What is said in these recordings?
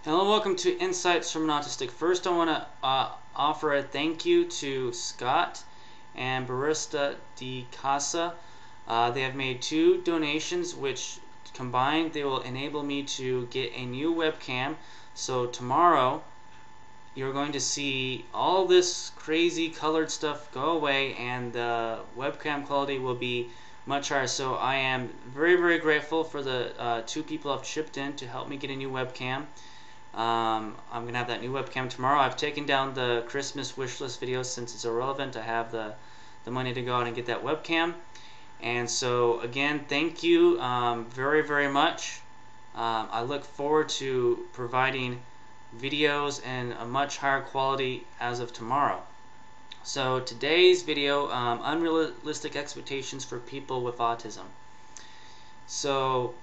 Hello and welcome to Insights from an Autistic. First, I want to offer a thank you to Scott and Barista di Casa. They have made 2 donations, which combined they will enable me to get a new webcam. So tomorrow, you're going to see all this crazy colored stuff go away, and the webcam quality will be much higher. So I am very, very grateful for the 2 people who have chipped in to help me get a new webcam. I'm going to have that new webcam tomorrow. I've taken down the Christmas wish list videos since it's irrelevant. I have the money to go out and get that webcam. And so, again, thank you very, very much. I look forward to providing videos in a much higher quality as of tomorrow. So today's video, unrealistic expectations for people with autism. So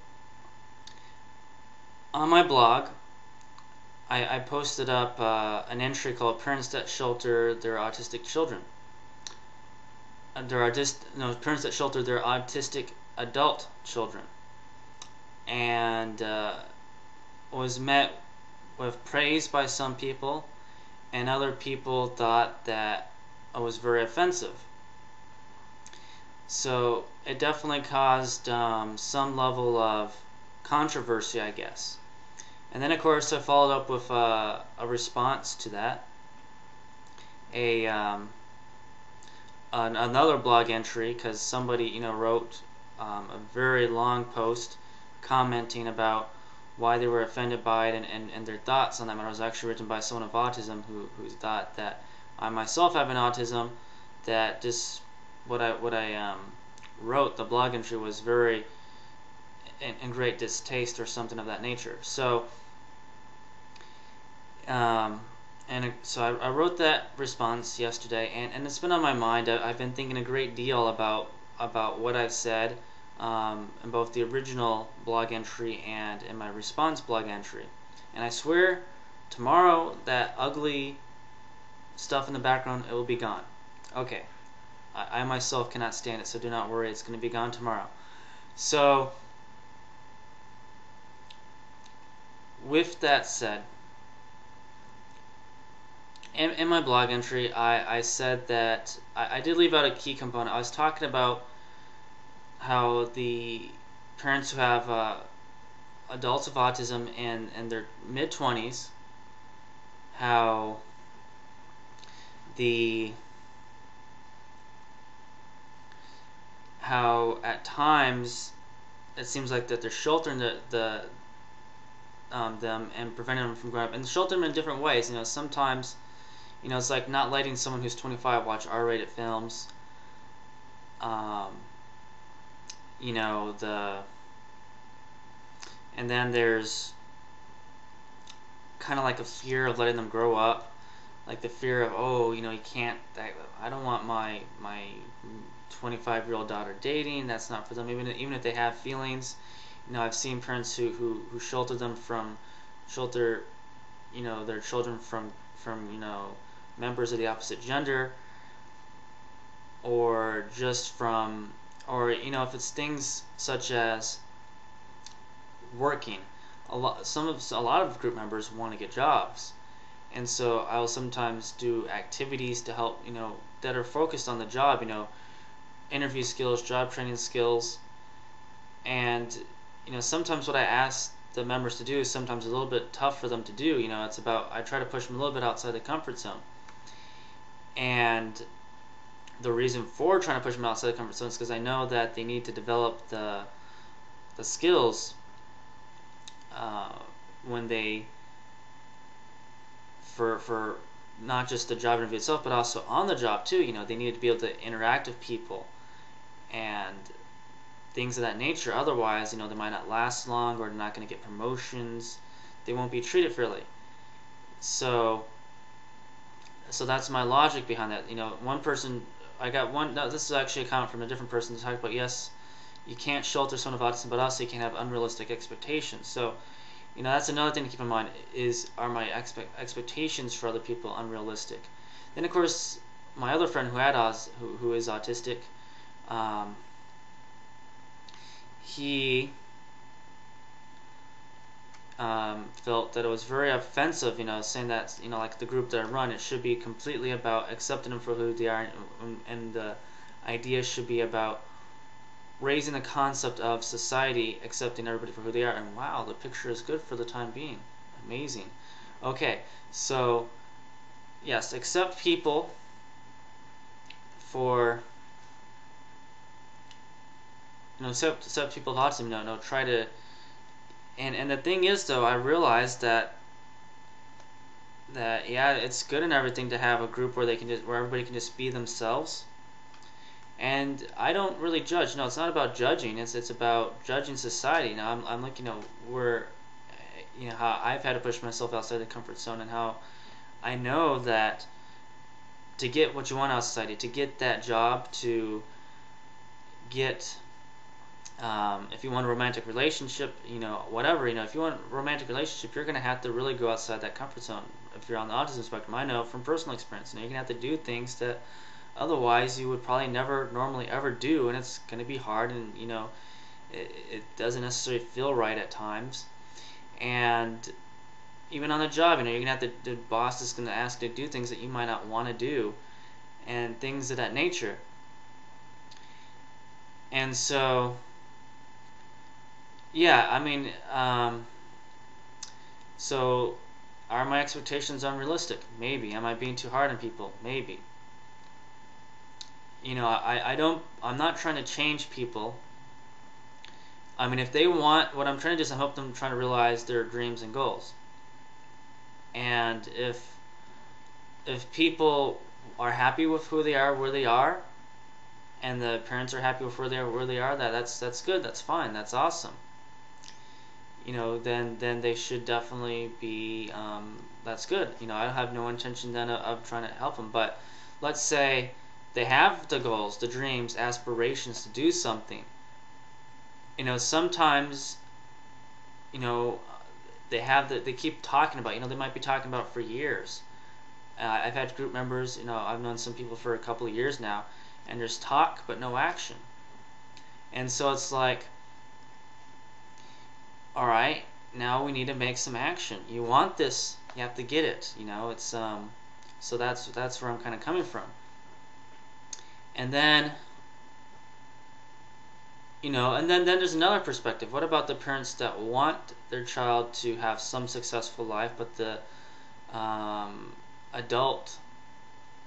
on my blog, I posted up an entry called "Parents That Shelter Their Autistic Children." Parents that shelter their autistic adult children, and was met with praise by some people, and other people thought that it was very offensive. So it definitely caused some level of controversy, I guess. And then, of course, I followed up with a response to that, another blog entry, because somebody wrote a very long post commenting about why they were offended by it and their thoughts on that matter. It was actually written by someone with autism who thought that I myself have an autism, that this what I wrote, the blog entry, was very in great distaste or something of that nature. So so I wrote that response yesterday, and it's been on my mind. I've been thinking a great deal about what I've said in both the original blog entry and in my response blog entry. And I swear tomorrow that ugly stuff in the background, it will be gone. Okay. I myself cannot stand it, so do not worry, it's going to be gone tomorrow. So with that said, in my blog entry, I said that I did leave out a key component. I was talking about how the parents who have adults with autism in their mid-20s, how at times it seems like that they're sheltering them and preventing them from growing up, and shelter them in different ways. Sometimes it's like not letting someone who's 25 watch R-rated films. And then there's kind of like a fear of letting them grow up, like the fear of, oh, you can't. I don't want my 25-year-old daughter dating. That's not for them. Even if they have feelings, I've seen parents who shelter their children from members of the opposite gender, or just from, or if it's things such as working. A lot of group members want to get jobs, and so I'll sometimes do activities to help that are focused on the job, interview skills, job training skills, and sometimes what I ask the members to do is sometimes a little bit tough for them to do. It's about, I try to push them a little bit outside the comfort zone. And the reason for trying to push them outside the comfort zone is because I know that they need to develop the skills when they, for not just the job interview itself, but also on the job too. They need to be able to interact with people and things of that nature. Otherwise, they might not last long, or they're not going to get promotions. They won't be treated fairly. So that's my logic behind that. One person, I got one. No, this is actually a comment from a different person to talk about. Yes, you can't shelter someone with autism, but also you can't have unrealistic expectations. So, that's another thing to keep in mind. Are my expectations for other people unrealistic? Then, of course, my other friend who is autistic, he felt that it was very offensive, saying that, like the group that I run, it should be completely about accepting them for who they are, and the idea should be about raising the concept of society accepting everybody for who they are. And wow, the picture is good for the time being. Amazing. Okay, so yes, accept people for, accept people with autism. No, try to. And the thing is, though, I realized that yeah, it's good and everything to have a group where everybody can just be themselves. And I don't really judge. No, it's not about judging. It's about judging society. I'm like, where, how I've had to push myself outside the comfort zone, and how I know that to get what you want out of society, to get that job, to get, if you want a romantic relationship, whatever, if you want a romantic relationship, you're going to have to really go outside that comfort zone. If you're on the autism spectrum, I know from personal experience, you're going to have to do things that otherwise you would probably never normally ever do, and it's going to be hard, and it doesn't necessarily feel right at times. And even on the job, you're going to have to, the boss is going to ask you to do things that you might not want to do, and things of that nature. And so, yeah, I mean, so are my expectations unrealistic? Maybe. Am I being too hard on people? Maybe. I'm not trying to change people. I mean, if they want, what I'm trying to do is help them try to realize their dreams and goals. And if people are happy with who they are, where they are, and the parents are happy with where they are, that's good, that's fine, that's awesome. Then they should definitely be, that's good. I have no intention then of trying to help them. But let's say they have the goals, the dreams, aspirations to do something. Sometimes, they keep talking about, they might be talking about it for years. I've had group members, I've known some people for a couple of years now, and there's talk but no action. And so it's like, all right, now we need to make some action. You want this, you have to get it. It's so that's where I'm kind of coming from. And then, and then there's another perspective. What about the parents that want their child to have some successful life, but the adult,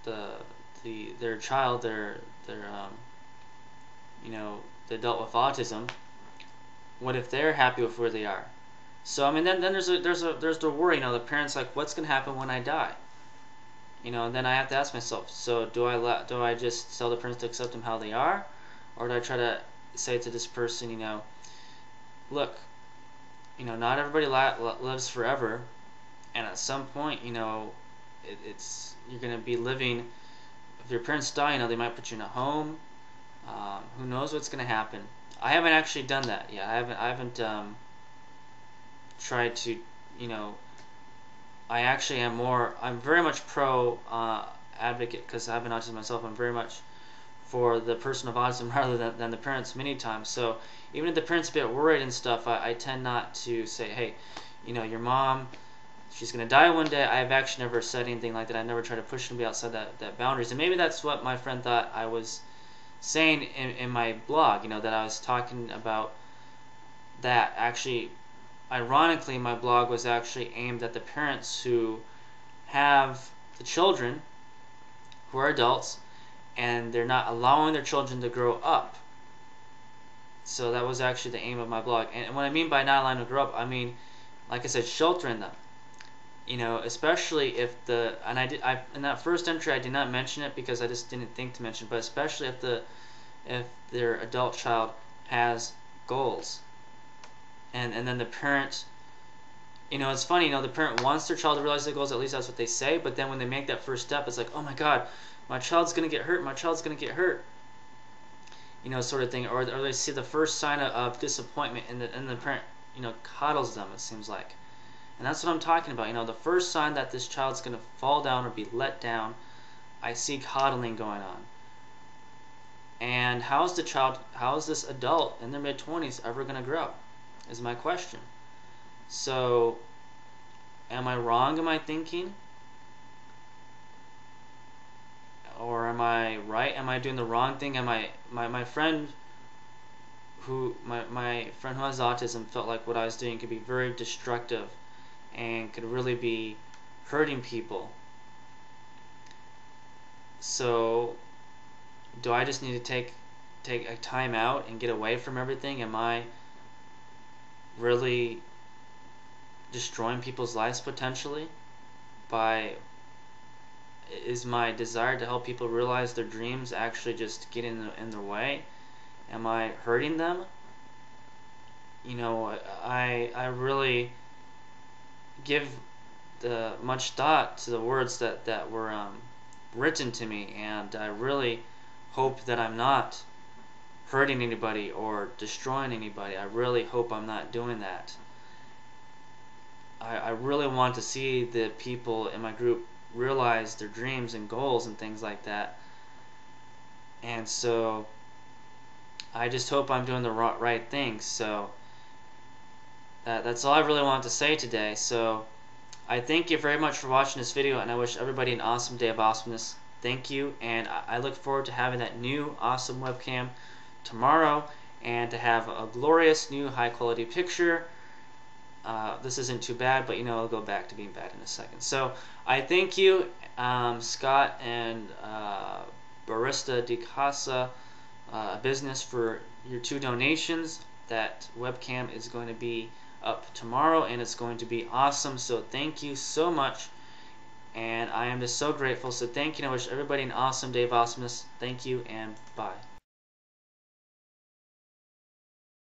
their child, the adult with autism, what if they're happy with where they are? So I mean, then there's the worry. The parents like, what's gonna happen when I die? And then I have to ask myself, so do I just tell the parents to accept them how they are, or do I try to say to this person, look, not everybody lives forever, and at some point, it's you're gonna be living. If your parents die, they might put you in a home. Who knows what's gonna happen? I haven't actually done that yet. I haven't tried to, I'm very much pro advocate, because I have an autism myself. I'm very much for the person of autism rather than the parents many times. So even if the parents get worried and stuff, I tend not to say, hey, your mom, she's going to die one day. I've actually never said anything like that. I never try to push anybody outside that boundaries. And maybe that's what my friend thought I was saying in my blog, that I was talking about that. Actually, ironically, my blog was actually aimed at the parents who have the children who are adults, and they're not allowing their children to grow up. So that was actually the aim of my blog. And what I mean by not allowing them to grow up, I mean, like I said, sheltering them. Especially if in that first entry I did not mention it because I just didn't think to mention it, but especially if their adult child has goals. And then the parent, it's funny, the parent wants their child to realize their goals, at least that's what they say, but then when they make that first step, it's like, oh my god, my child's going to get hurt, sort of thing. Or they see the first sign of disappointment, and the parent, coddles them, it seems like. And that's what I'm talking about. The first sign that this child's going to fall down or be let down, I see coddling going on. And how is this adult in their mid-20s ever going to grow, is my question. So, am I wrong, am I thinking? Or am I right? Am I doing the wrong thing? Am I my friend who my friend who has autism felt like what I was doing could be very destructive and could really be hurting people. So do I just need to take a time out and get away from everything? Am I really destroying people's lives potentially? Is my desire to help people realize their dreams actually just getting in their way? Am I hurting them? You know, I really give much thought to the words that were written to me, and I really hope that I'm not hurting anybody or destroying anybody. I really hope I'm not doing that. I really want to see the people in my group realize their dreams and goals and things like that. And so I just hope I'm doing the right things. So that's all I really wanted to say today. So I thank you very much for watching this video, and I wish everybody an awesome day of awesomeness. Thank you, and I look forward to having that new awesome webcam tomorrow, and to have a glorious new high quality picture. This isn't too bad, but you know, it'll go back to being bad in a second. So I thank you, Scott and Barista di Casa Business, for your 2 donations. That webcam is going to be up tomorrow, and it's going to be awesome. So thank you so much, and I am just so grateful. So thank you, and I wish everybody an awesome day of awesomeness. Thank you, and bye.